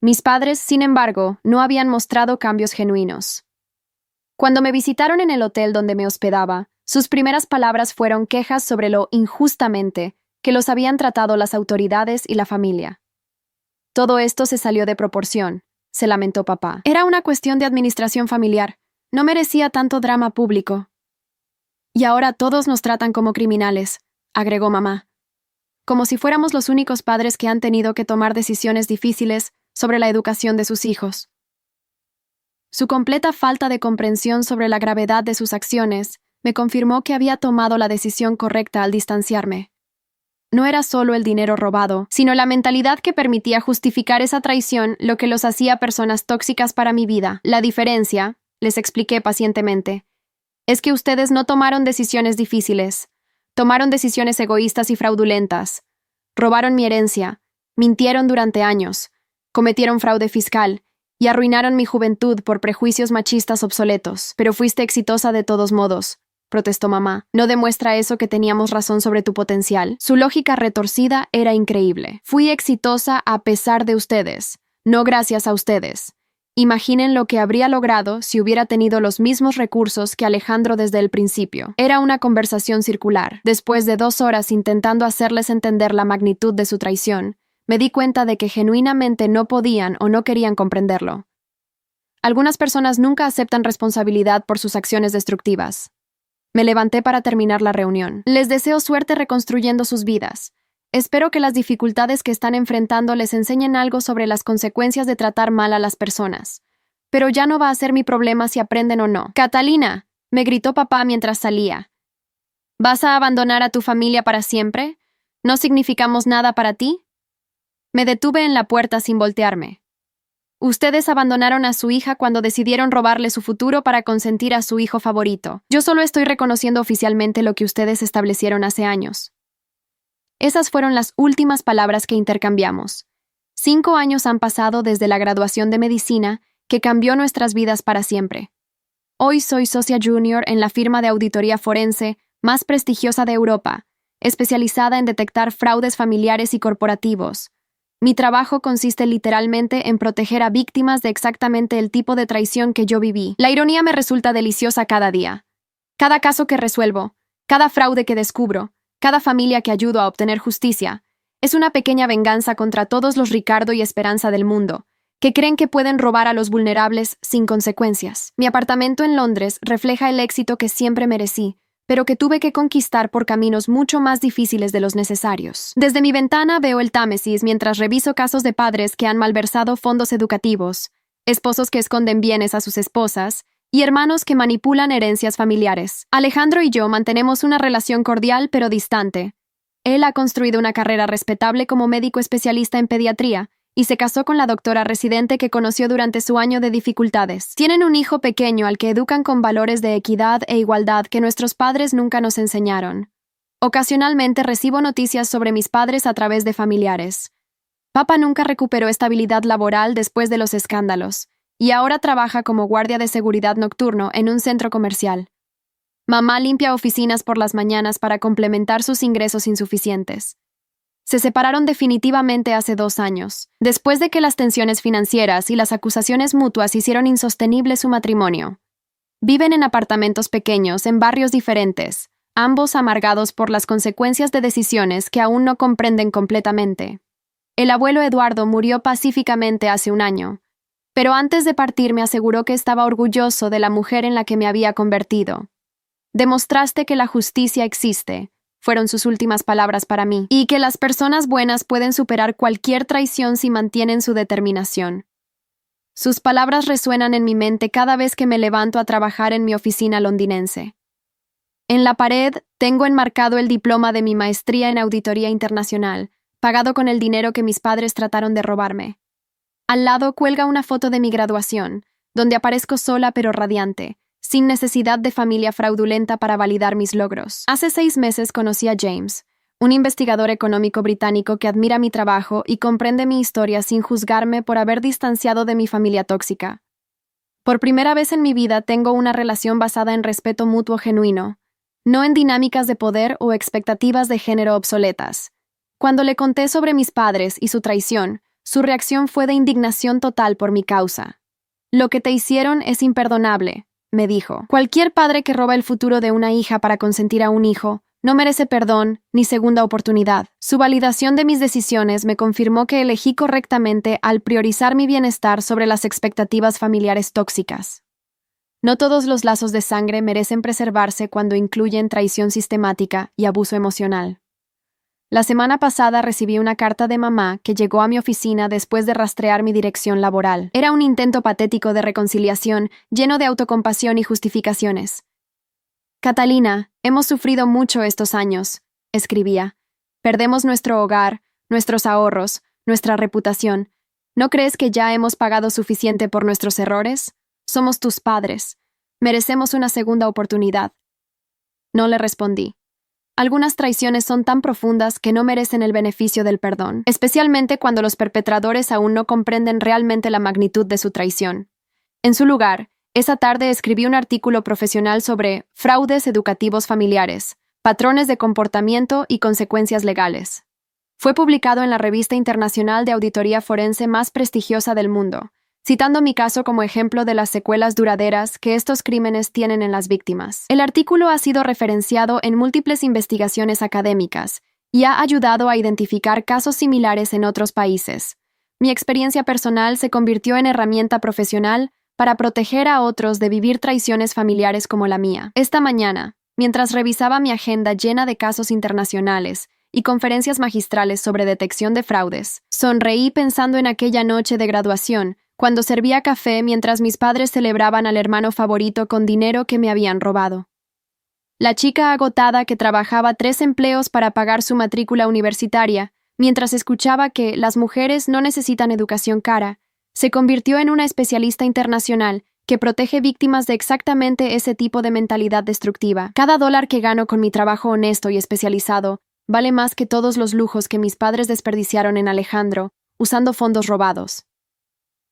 Mis padres, sin embargo, no habían mostrado cambios genuinos. Cuando me visitaron en el hotel donde me hospedaba, sus primeras palabras fueron quejas sobre lo injustamente que los habían tratado las autoridades y la familia. Todo esto se salió de proporción, se lamentó papá. Era una cuestión de administración familiar. No merecía tanto drama público. Y ahora todos nos tratan como criminales, agregó mamá. Como si fuéramos los únicos padres que han tenido que tomar decisiones difíciles sobre la educación de sus hijos. Su completa falta de comprensión sobre la gravedad de sus acciones me confirmó que había tomado la decisión correcta al distanciarme. No era solo el dinero robado, sino la mentalidad que permitía justificar esa traición lo que los hacía personas tóxicas para mi vida. La diferencia, les expliqué pacientemente, es que ustedes no tomaron decisiones difíciles, tomaron decisiones egoístas y fraudulentas, robaron mi herencia, mintieron durante años, cometieron fraude fiscal y arruinaron mi juventud por prejuicios machistas obsoletos. Pero fuiste exitosa de todos modos, protestó mamá. ¿No demuestra eso que teníamos razón sobre tu potencial? Su lógica retorcida era increíble. Fui exitosa a pesar de ustedes, no gracias a ustedes. Imaginen lo que habría logrado si hubiera tenido los mismos recursos que Alejandro desde el principio. Era una conversación circular. Después de 2 horas intentando hacerles entender la magnitud de su traición, me di cuenta de que genuinamente no podían o no querían comprenderlo. Algunas personas nunca aceptan responsabilidad por sus acciones destructivas. Me levanté para terminar la reunión. Les deseo suerte reconstruyendo sus vidas. Espero que las dificultades que están enfrentando les enseñen algo sobre las consecuencias de tratar mal a las personas. Pero ya no va a ser mi problema si aprenden o no. «Catalina», me gritó papá mientras salía. «¿Vas a abandonar a tu familia para siempre? ¿No significamos nada para ti?» Me detuve en la puerta sin voltearme. Ustedes abandonaron a su hija cuando decidieron robarle su futuro para consentir a su hijo favorito. Yo solo estoy reconociendo oficialmente lo que ustedes establecieron hace años. Esas fueron las últimas palabras que intercambiamos. 5 años han pasado desde la graduación de medicina que cambió nuestras vidas para siempre. Hoy soy socia junior en la firma de auditoría forense más prestigiosa de Europa, especializada en detectar fraudes familiares y corporativos. Mi trabajo consiste literalmente en proteger a víctimas de exactamente el tipo de traición que yo viví. La ironía me resulta deliciosa cada día. Cada caso que resuelvo, cada fraude que descubro, cada familia que ayudo a obtener justicia, es una pequeña venganza contra todos los Ricardo y Esperanza del mundo, que creen que pueden robar a los vulnerables sin consecuencias. Mi apartamento en Londres refleja el éxito que siempre merecí, pero que tuve que conquistar por caminos mucho más difíciles de los necesarios. Desde mi ventana veo el Támesis mientras reviso casos de padres que han malversado fondos educativos, esposos que esconden bienes a sus esposas y hermanos que manipulan herencias familiares. Alejandro y yo mantenemos una relación cordial pero distante. Él ha construido una carrera respetable como médico especialista en pediatría y se casó con la doctora residente que conoció durante su año de dificultades. Tienen un hijo pequeño al que educan con valores de equidad e igualdad que nuestros padres nunca nos enseñaron. Ocasionalmente recibo noticias sobre mis padres a través de familiares. Papá nunca recuperó estabilidad laboral después de los escándalos, y ahora trabaja como guardia de seguridad nocturno en un centro comercial. Mamá limpia oficinas por las mañanas para complementar sus ingresos insuficientes. Se separaron definitivamente hace 2 años, después de que las tensiones financieras y las acusaciones mutuas hicieron insostenible su matrimonio. Viven en apartamentos pequeños en barrios diferentes, ambos amargados por las consecuencias de decisiones que aún no comprenden completamente. El abuelo Eduardo murió pacíficamente hace 1 año, pero antes de partir me aseguró que estaba orgulloso de la mujer en la que me había convertido. Demostraste que la justicia existe, fueron sus últimas palabras para mí, y que las personas buenas pueden superar cualquier traición si mantienen su determinación. Sus palabras resuenan en mi mente cada vez que me levanto a trabajar en mi oficina londinense. En la pared tengo enmarcado el diploma de mi maestría en auditoría internacional, pagado con el dinero que mis padres trataron de robarme. Al lado cuelga una foto de mi graduación, donde aparezco sola pero radiante, sin necesidad de familia fraudulenta para validar mis logros. Hace 6 meses conocí a James, un investigador económico británico que admira mi trabajo y comprende mi historia sin juzgarme por haber distanciado de mi familia tóxica. Por primera vez en mi vida tengo una relación basada en respeto mutuo genuino, no en dinámicas de poder o expectativas de género obsoletas. Cuando le conté sobre mis padres y su traición, su reacción fue de indignación total por mi causa. «Lo que te hicieron es imperdonable», me dijo. «Cualquier padre que roba el futuro de una hija para consentir a un hijo no merece perdón ni segunda oportunidad». Su validación de mis decisiones me confirmó que elegí correctamente al priorizar mi bienestar sobre las expectativas familiares tóxicas. No todos los lazos de sangre merecen preservarse cuando incluyen traición sistemática y abuso emocional. La semana pasada recibí una carta de mamá que llegó a mi oficina después de rastrear mi dirección laboral. Era un intento patético de reconciliación, lleno de autocompasión y justificaciones. «Catalina, hemos sufrido mucho estos años», escribía. «Perdemos nuestro hogar, nuestros ahorros, nuestra reputación. ¿No crees que ya hemos pagado suficiente por nuestros errores? Somos tus padres. Merecemos una segunda oportunidad». No le respondí. Algunas traiciones son tan profundas que no merecen el beneficio del perdón, especialmente cuando los perpetradores aún no comprenden realmente la magnitud de su traición. En su lugar, esa tarde escribí un artículo profesional sobre fraudes educativos familiares, patrones de comportamiento y consecuencias legales. Fue publicado en la revista internacional de auditoría forense más prestigiosa del mundo, citando mi caso como ejemplo de las secuelas duraderas que estos crímenes tienen en las víctimas. El artículo ha sido referenciado en múltiples investigaciones académicas y ha ayudado a identificar casos similares en otros países. Mi experiencia personal se convirtió en herramienta profesional para proteger a otros de vivir traiciones familiares como la mía. Esta mañana, mientras revisaba mi agenda llena de casos internacionales y conferencias magistrales sobre detección de fraudes, sonreí pensando en aquella noche de graduación, cuando servía café mientras mis padres celebraban al hermano favorito con dinero que me habían robado. La chica agotada que trabajaba 3 empleos para pagar su matrícula universitaria, mientras escuchaba que las mujeres no necesitan educación cara, se convirtió en una especialista internacional que protege víctimas de exactamente ese tipo de mentalidad destructiva. Cada dólar que gano con mi trabajo honesto y especializado vale más que todos los lujos que mis padres desperdiciaron en Alejandro, usando fondos robados.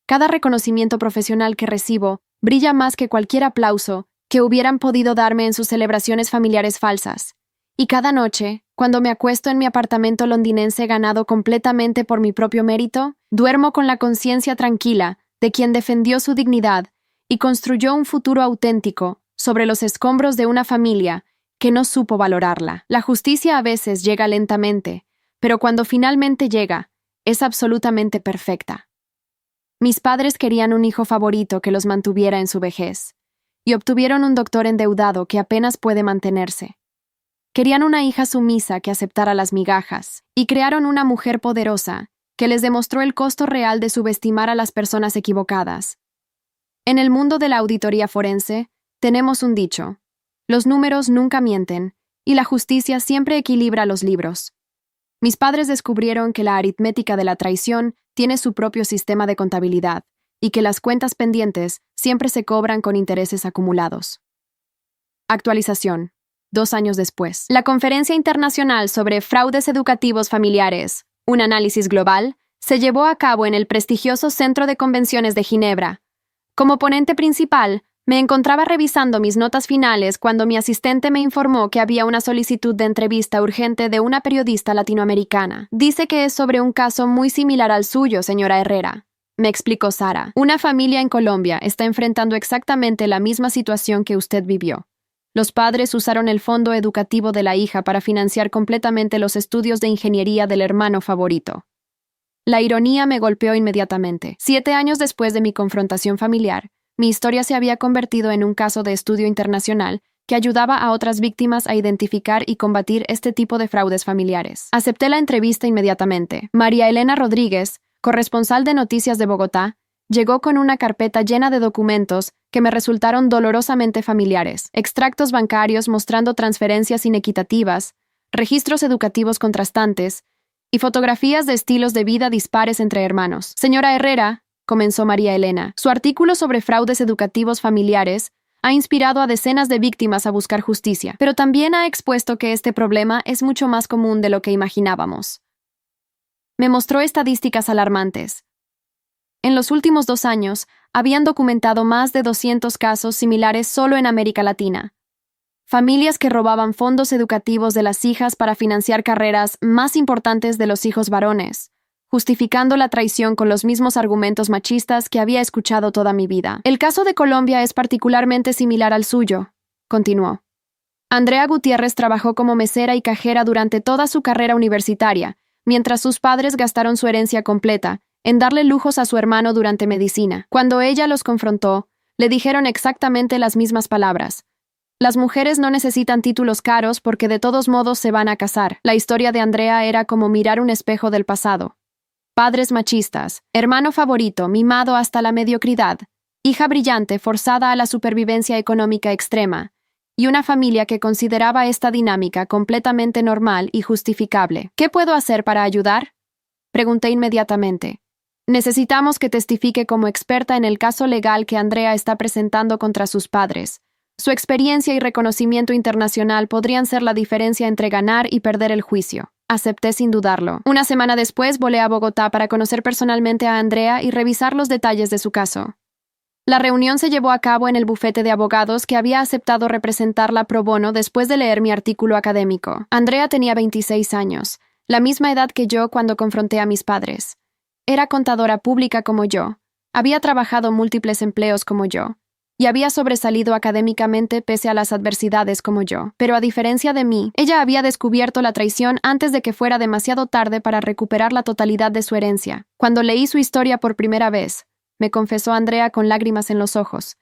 Cada reconocimiento profesional que recibo brilla más que cualquier aplauso que hubieran podido darme en sus celebraciones familiares falsas. Y cada noche, cuando me acuesto en mi apartamento londinense ganado completamente por mi propio mérito, duermo con la conciencia tranquila de quien defendió su dignidad y construyó un futuro auténtico sobre los escombros de una familia que no supo valorarla. La justicia a veces llega lentamente, pero cuando finalmente llega, es absolutamente perfecta. Mis padres querían un hijo favorito que los mantuviera en su vejez, y obtuvieron un doctor endeudado que apenas puede mantenerse. Querían una hija sumisa que aceptara las migajas, y crearon una mujer poderosa que les demostró el costo real de subestimar a las personas equivocadas. En el mundo de la auditoría forense, tenemos un dicho: los números nunca mienten, y la justicia siempre equilibra los libros. Mis padres descubrieron que la aritmética de la traición tiene su propio sistema de contabilidad y que las cuentas pendientes siempre se cobran con intereses acumulados. Actualización. 2 años después. La Conferencia Internacional sobre Fraudes Educativos Familiares, un análisis global, se llevó a cabo en el prestigioso Centro de Convenciones de Ginebra. Como ponente principal, me encontraba revisando mis notas finales cuando mi asistente me informó que había una solicitud de entrevista urgente de una periodista latinoamericana. Dice que es sobre un caso muy similar al suyo, señora Herrera, me explicó Sara. Una familia en Colombia está enfrentando exactamente la misma situación que usted vivió. Los padres usaron el fondo educativo de la hija para financiar completamente los estudios de ingeniería del hermano favorito. La ironía me golpeó inmediatamente. 7 años después de mi confrontación familiar, mi historia se había convertido en un caso de estudio internacional que ayudaba a otras víctimas a identificar y combatir este tipo de fraudes familiares. Acepté la entrevista inmediatamente. María Elena Rodríguez, corresponsal de Noticias de Bogotá, llegó con una carpeta llena de documentos que me resultaron dolorosamente familiares, extractos bancarios mostrando transferencias inequitativas, registros educativos contrastantes y fotografías de estilos de vida dispares entre hermanos. Señora Herrera, comenzó María Elena, su artículo sobre fraudes educativos familiares ha inspirado a decenas de víctimas a buscar justicia, pero también ha expuesto que este problema es mucho más común de lo que imaginábamos. Me mostró estadísticas alarmantes. En los últimos 2 años, habían documentado más de 200 casos similares solo en América Latina. Familias que robaban fondos educativos de las hijas para financiar carreras más importantes de los hijos varones, justificando la traición con los mismos argumentos machistas que había escuchado toda mi vida. El caso de Colombia es particularmente similar al suyo, continuó. Andrea Gutiérrez trabajó como mesera y cajera durante toda su carrera universitaria, mientras sus padres gastaron su herencia completa en darle lujos a su hermano durante medicina. Cuando ella los confrontó, le dijeron exactamente las mismas palabras. Las mujeres no necesitan títulos caros porque de todos modos se van a casar. La historia de Andrea era como mirar un espejo del pasado. Padres machistas, hermano favorito, mimado hasta la mediocridad, hija brillante forzada a la supervivencia económica extrema, y una familia que consideraba esta dinámica completamente normal y justificable. ¿Qué puedo hacer para ayudar?, pregunté inmediatamente. Necesitamos que testifique como experta en el caso legal que Andrea está presentando contra sus padres. Su experiencia y reconocimiento internacional podrían ser la diferencia entre ganar y perder el juicio. Acepté sin dudarlo. Una semana después volé a Bogotá para conocer personalmente a Andrea y revisar los detalles de su caso. La reunión se llevó a cabo en el bufete de abogados que había aceptado representarla pro bono después de leer mi artículo académico. Andrea tenía 26 años, la misma edad que yo cuando confronté a mis padres. Era contadora pública como yo, había trabajado múltiples empleos como yo, y había sobresalido académicamente pese a las adversidades como yo. Pero a diferencia de mí, ella había descubierto la traición antes de que fuera demasiado tarde para recuperar la totalidad de su herencia. Cuando leí su historia por primera vez, me confesó Andrea con lágrimas en los ojos,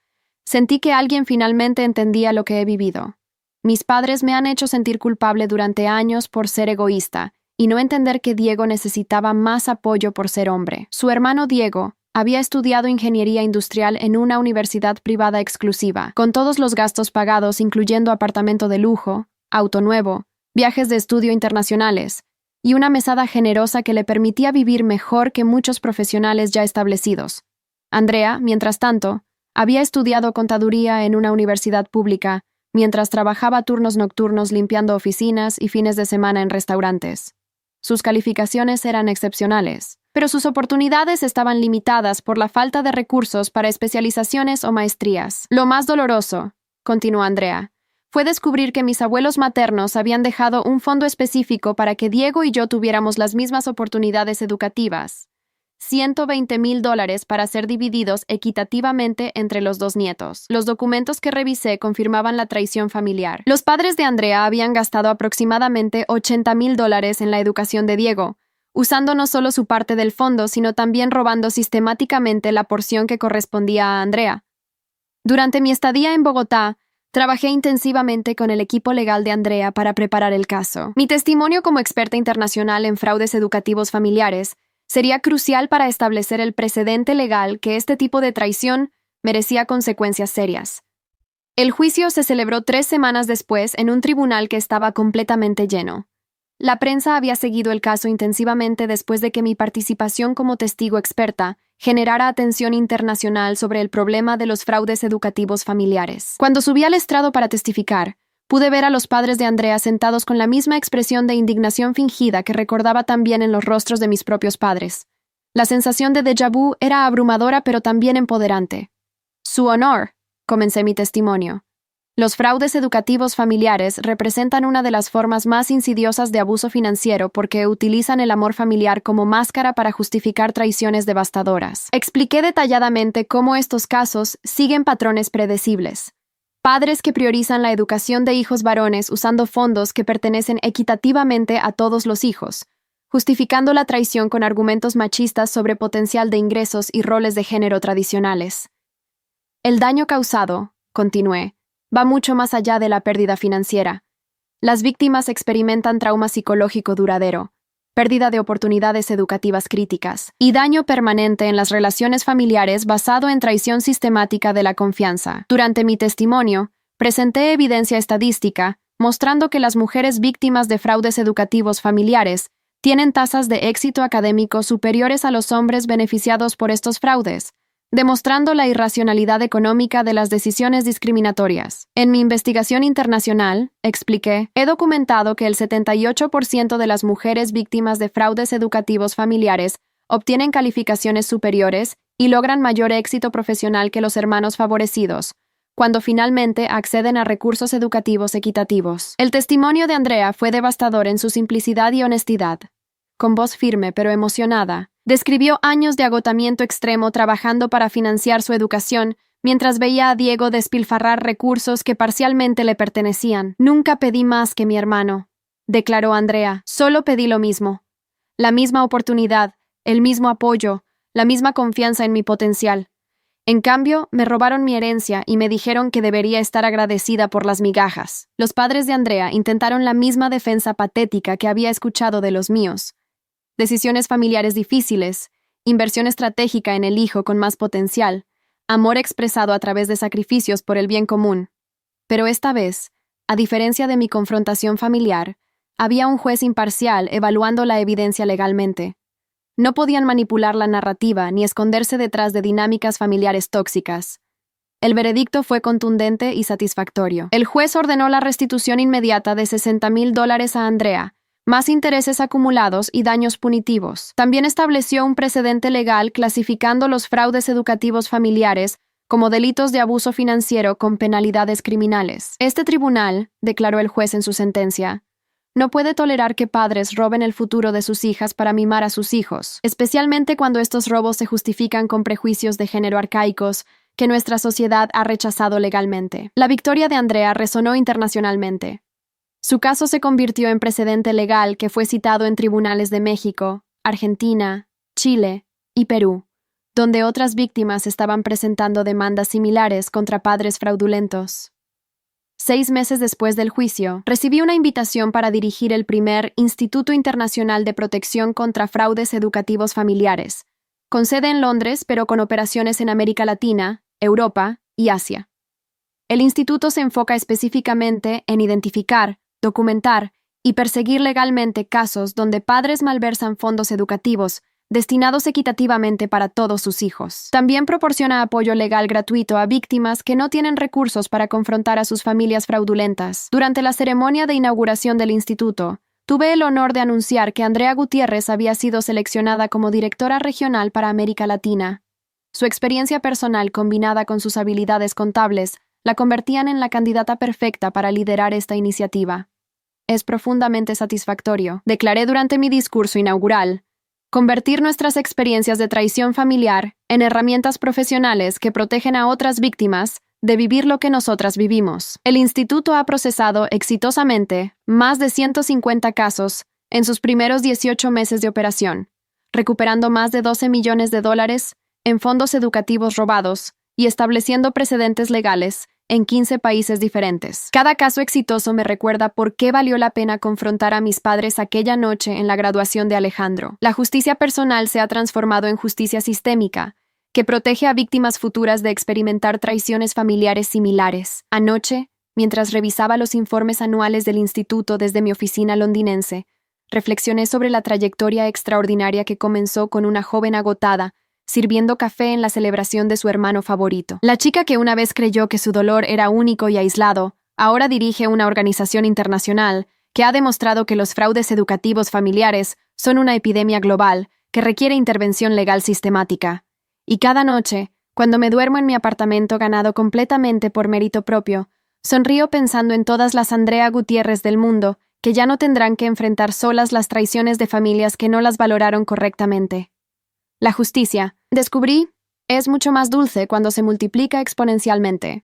sentí que alguien finalmente entendía lo que he vivido. Mis padres me han hecho sentir culpable durante años por ser egoísta, y no entender que Diego necesitaba más apoyo por ser hombre. Su hermano Diego había estudiado ingeniería industrial en una universidad privada exclusiva, con todos los gastos pagados incluyendo apartamento de lujo, auto nuevo, viajes de estudio internacionales, y una mesada generosa que le permitía vivir mejor que muchos profesionales ya establecidos. Andrea, mientras tanto, había estudiado contaduría en una universidad pública, mientras trabajaba turnos nocturnos limpiando oficinas y fines de semana en restaurantes. Sus calificaciones eran excepcionales, pero sus oportunidades estaban limitadas por la falta de recursos para especializaciones o maestrías. Lo más doloroso, continuó Andrea, fue descubrir que mis abuelos maternos habían dejado un fondo específico para que Diego y yo tuviéramos las mismas oportunidades educativas. $120,000 para ser divididos equitativamente entre los 2 nietos. Los documentos que revisé confirmaban la traición familiar. Los padres de Andrea habían gastado aproximadamente $80,000 en la educación de Diego, usando no solo su parte del fondo, sino también robando sistemáticamente la porción que correspondía a Andrea. Durante mi estadía en Bogotá, trabajé intensivamente con el equipo legal de Andrea para preparar el caso. Mi testimonio como experta internacional en fraudes educativos familiares sería crucial para establecer el precedente legal que este tipo de traición merecía consecuencias serias. El juicio se celebró 3 semanas después en un tribunal que estaba completamente lleno. La prensa había seguido el caso intensivamente después de que mi participación como testigo experta generara atención internacional sobre el problema de los fraudes educativos familiares. Cuando subí al estrado para testificar, pude ver a los padres de Andrea sentados con la misma expresión de indignación fingida que recordaba también en los rostros de mis propios padres. La sensación de déjà vu era abrumadora pero también empoderante. Su honor, comencé mi testimonio. Los fraudes educativos familiares representan una de las formas más insidiosas de abuso financiero porque utilizan el amor familiar como máscara para justificar traiciones devastadoras. Expliqué detalladamente cómo estos casos siguen patrones predecibles. Padres que priorizan la educación de hijos varones usando fondos que pertenecen equitativamente a todos los hijos, justificando la traición con argumentos machistas sobre potencial de ingresos y roles de género tradicionales. El daño causado, continué, va mucho más allá de la pérdida financiera. Las víctimas experimentan trauma psicológico duradero, pérdida de oportunidades educativas críticas y daño permanente en las relaciones familiares basado en traición sistemática de la confianza. Durante mi testimonio, presenté evidencia estadística mostrando que las mujeres víctimas de fraudes educativos familiares tienen tasas de éxito académico superiores a los hombres beneficiados por estos fraudes, demostrando la irracionalidad económica de las decisiones discriminatorias. En mi investigación internacional, expliqué, he documentado que el 78% de las mujeres víctimas de fraudes educativos familiares obtienen calificaciones superiores y logran mayor éxito profesional que los hermanos favorecidos, cuando finalmente acceden a recursos educativos equitativos. El testimonio de Andrea fue devastador en su simplicidad y honestidad. Con voz firme pero emocionada, describió años de agotamiento extremo trabajando para financiar su educación, mientras veía a Diego despilfarrar recursos que parcialmente le pertenecían. Nunca pedí más que mi hermano, declaró Andrea. Solo pedí lo mismo. La misma oportunidad, el mismo apoyo, la misma confianza en mi potencial. En cambio, me robaron mi herencia y me dijeron que debería estar agradecida por las migajas. Los padres de Andrea intentaron la misma defensa patética que había escuchado de los míos. Decisiones familiares difíciles, inversión estratégica en el hijo con más potencial, amor expresado a través de sacrificios por el bien común. Pero esta vez, a diferencia de mi confrontación familiar, había un juez imparcial evaluando la evidencia legalmente. No podían manipular la narrativa ni esconderse detrás de dinámicas familiares tóxicas. El veredicto fue contundente y satisfactorio. El juez ordenó la restitución inmediata de $60,000 a Andrea, más intereses acumulados y daños punitivos. También estableció un precedente legal clasificando los fraudes educativos familiares como delitos de abuso financiero con penalidades criminales. Este tribunal, declaró el juez en su sentencia, no puede tolerar que padres roben el futuro de sus hijas para mimar a sus hijos, especialmente cuando estos robos se justifican con prejuicios de género arcaicos que nuestra sociedad ha rechazado legalmente. La victoria de Andrea resonó internacionalmente. Su caso se convirtió en precedente legal que fue citado en tribunales de México, Argentina, Chile y Perú, donde otras víctimas estaban presentando demandas similares contra padres fraudulentos. 6 meses después del juicio, recibí una invitación para dirigir el primer Instituto Internacional de Protección contra Fraudes Educativos Familiares, con sede en Londres pero con operaciones en América Latina, Europa y Asia. El instituto se enfoca específicamente en identificar, documentar y perseguir legalmente casos donde padres malversan fondos educativos destinados equitativamente para todos sus hijos. También proporciona apoyo legal gratuito a víctimas que no tienen recursos para confrontar a sus familias fraudulentas. Durante la ceremonia de inauguración del instituto, tuve el honor de anunciar que Andrea Gutiérrez había sido seleccionada como directora regional para América Latina. Su experiencia personal combinada con sus habilidades contables la convertían en la candidata perfecta para liderar esta iniciativa. Es profundamente satisfactorio, declaré durante mi discurso inaugural, convertir nuestras experiencias de traición familiar en herramientas profesionales que protegen a otras víctimas de vivir lo que nosotras vivimos. El instituto ha procesado exitosamente más de 150 casos en sus primeros 18 meses de operación, recuperando más de $12 millones en fondos educativos robados y estableciendo precedentes legales en 15 países diferentes. Cada caso exitoso me recuerda por qué valió la pena confrontar a mis padres aquella noche en la graduación de Alejandro. La justicia personal se ha transformado en justicia sistémica, que protege a víctimas futuras de experimentar traiciones familiares similares. Anoche, mientras revisaba los informes anuales del instituto desde mi oficina londinense, reflexioné sobre la trayectoria extraordinaria que comenzó con una joven agotada, sirviendo café en la celebración de su hermano favorito. La chica que una vez creyó que su dolor era único y aislado, ahora dirige una organización internacional que ha demostrado que los fraudes educativos familiares son una epidemia global que requiere intervención legal sistemática. Y cada noche, cuando me duermo en mi apartamento ganado completamente por mérito propio, sonrío pensando en todas las Andrea Gutiérrez del mundo que ya no tendrán que enfrentar solas las traiciones de familias que no las valoraron correctamente. La justicia, descubrí, es mucho más dulce cuando se multiplica exponencialmente.